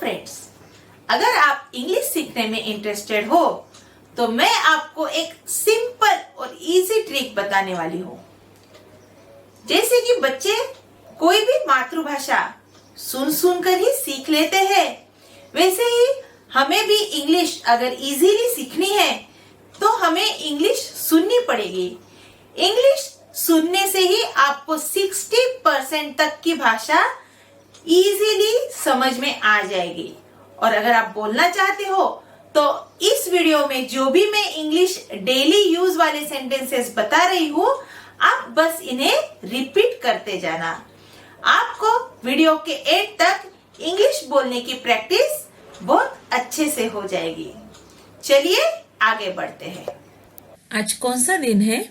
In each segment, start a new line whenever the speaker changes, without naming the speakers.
Friends, अगर आप English सीखने में इंटरेस्टेड हो तो मैं आपको एक सिंपल और इजी ट्रिक बताने वाली हूँ। जैसे कि बच्चे कोई भी मातृभाषा सुन कर ही सीख लेते हैं, वैसे ही हमें भी इंग्लिश अगर इजीली सीखनी है तो हमें इंग्लिश सुननी पड़ेगी। इंग्लिश सुनने से ही आपको 60% तक की भाषा इजीली समझ में आ जाएगी। और अगर आप बोलना चाहते हो तो इस वीडियो में जो भी मैं इंग्लिश डेली यूज वाले सेंटेंसेस बता रही हूँ, आप बस इन्हें रिपीट करते जाना। आपको वीडियो के एंड तक इंग्लिश बोलने की प्रैक्टिस बहुत अच्छे से हो जाएगी। चलिए आगे बढ़ते हैं।
आज कौन सा दिन है?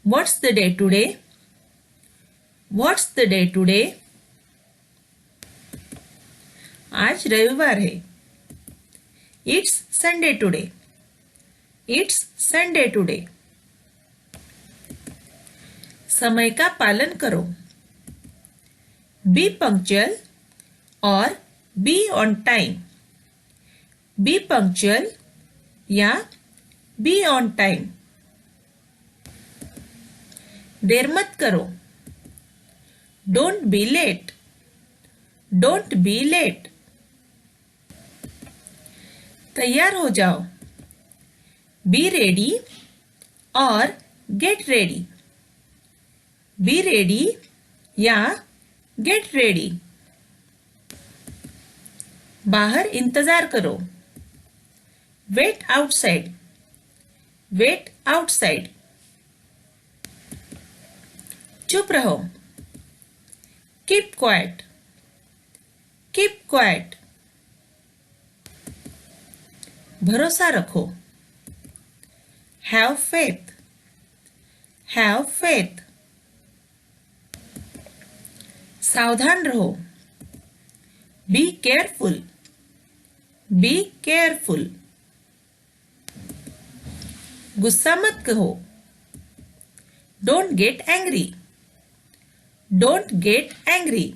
What's the day today? What's the day today? आज रविवार है। It's Sunday today. It's Sunday today. समय का पालन करो। Be punctual और be on time. Be punctual या be on time. देर मत करो। Don't be late. Don't be late. तैयार हो जाओ। Be ready और get ready. Be ready या get ready. बाहर इंतजार करो। Wait outside. Wait outside. चुप रहो। Keep quiet. Keep quiet. भरोसा रखो। Have faith. Have faith. सावधान रहो। Be careful. Be careful. गुस्सा मत कहो। Don't get angry. Don't get angry.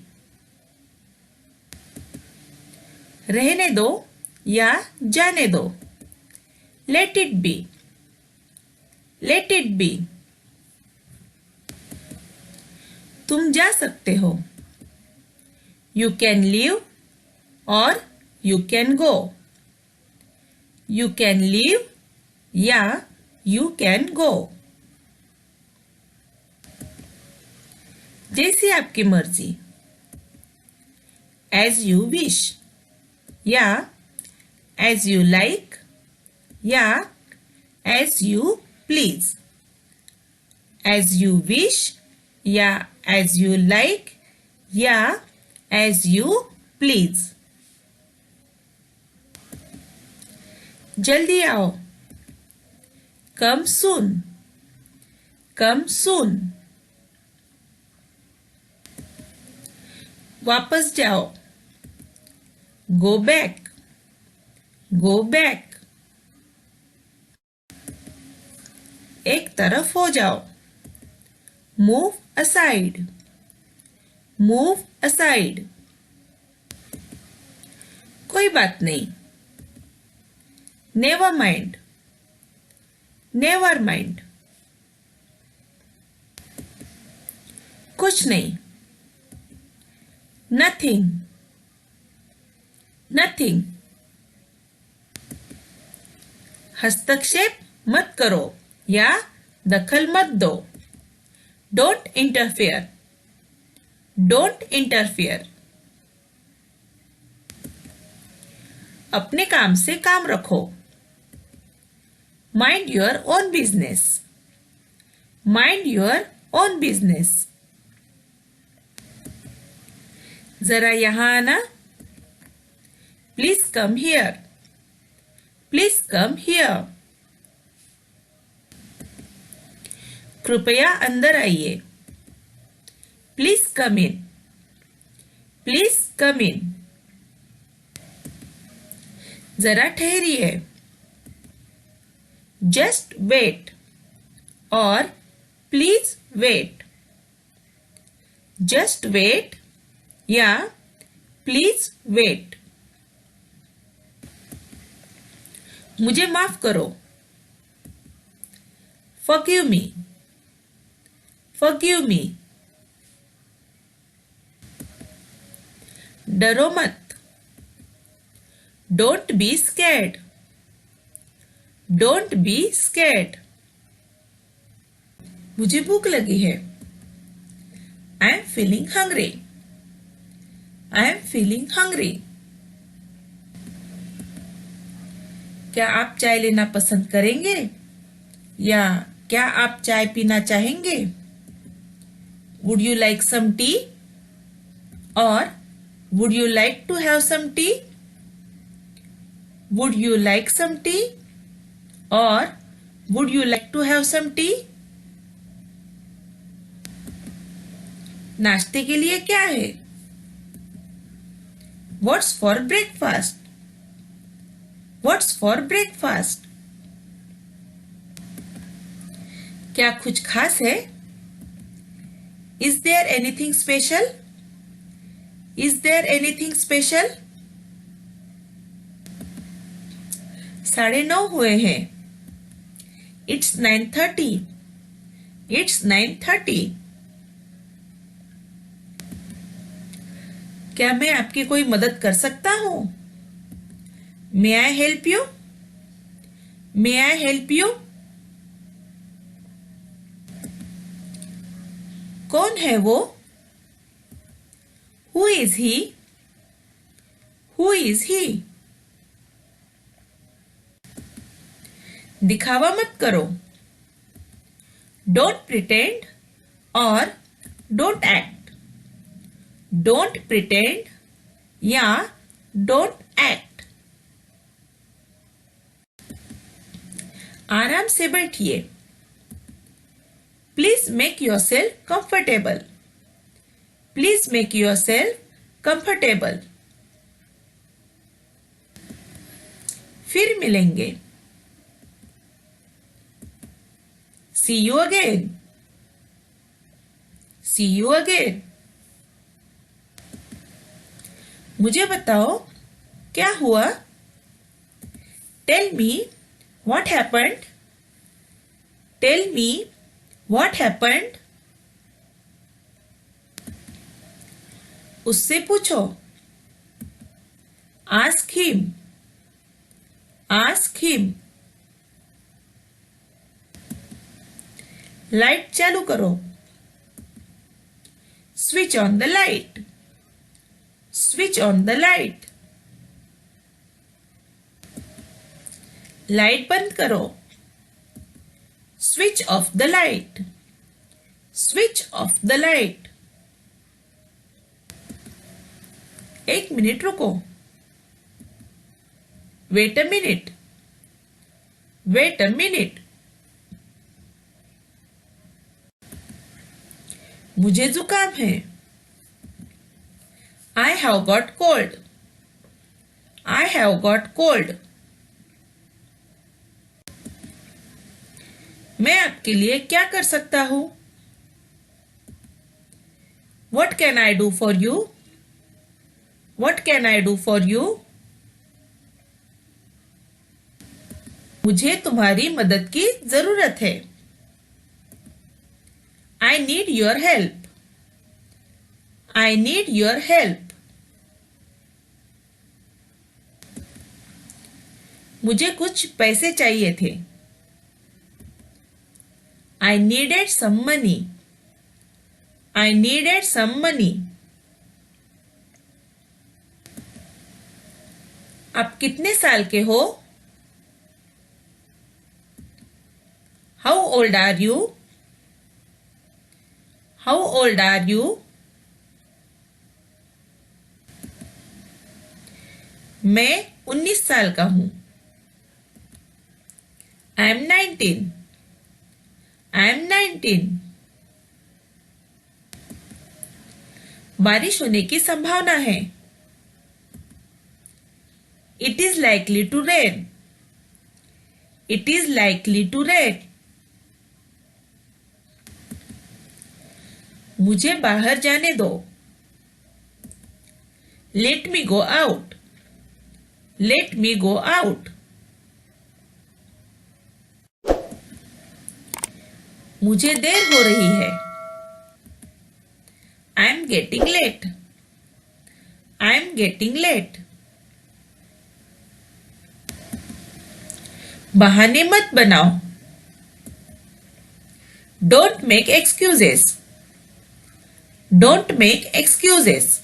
रहने दो या जाने दो। Let it be. Let it be. तुम जा सकते हो। You can leave और you can go. You can leave या you can go. जैसी आपकी मर्जी। As you wish या as you like या as you please. As you wish या as you like या as you please. जल्दी आओ। Come soon. Come soon. वापस जाओ। Go back. Go back. एक तरफ हो जाओ। Move aside. Move aside. कोई बात नहीं। Never mind. Never mind. कुछ नहीं। Nothing. Nothing. हस्तक्षेप मत करो या दखल मत दो। Don't interfere. Don't interfere. अपने काम से काम रखो। Mind your own business. Mind your own business. जरा यहाँ आना। Please come here. Please come here. कृपया अंदर आइए। Please come in. Please come in. जरा ठहरिए। Just wait और please wait. Just wait या प्लीज वेट। मुझे माफ करो। Forgive me. Forgive me. डरो मत। Don't be scared. Don't be scared. मुझे भूख लगी है। I am feeling hungry. I am feeling hungry. क्या आप चाय लेना पसंद करेंगे या क्या आप चाय पीना चाहेंगे? Would you like some tea? Or would you like to have some tea? Would you like some tea? Or would you like to have some tea? नाश्ते के लिए क्या है? What's for breakfast? What's for breakfast? क्या कुछ खास है? Is there anything special? Is there anything special? 9:30 हुए हैं। It's 9:30. It's 9:30. क्या मैं आपकी कोई मदद कर सकता हूँ? May I help you? May I help you? कौन है वो? Who is he? Who is he? दिखावा मत करो। Don't pretend or don't act. Don't pretend या don't act. आराम से बैठिए। Please make yourself comfortable. Please make yourself comfortable. फिर मिलेंगे। See you again. See you again. मुझे बताओ क्या हुआ? Tell me what happened. Tell me what happened. उससे पूछो। Ask him. Ask him. Light चालू करो। Switch on the light. Switch on the light. Light बंद करो। Switch off the light. Switch off the light. 1 minute रुको। Wait a minute. Wait a minute. मुझे जुकाम है। I have got cold. I have got cold. मैं आपके लिए क्या कर सकता हूँ? What can I do for you? What can I do for you? मुझे तुम्हारी मदद की जरूरत है। I need your help. I need your help. मुझे कुछ पैसे चाहिए थे। I needed some money. I needed some money. आप कितने साल के हो? How old are you? How old are you? मैं 19 साल का हूं। I am 19. I am 19. बारिश होने की संभावना है। It is likely to rain. It is likely to rain. मुझे बाहर जाने दो। Let me go out, let me go out. मुझे देर हो रही है, I am getting late, I am getting late. बहाने मत बनाओ, don't make excuses, don't make excuses.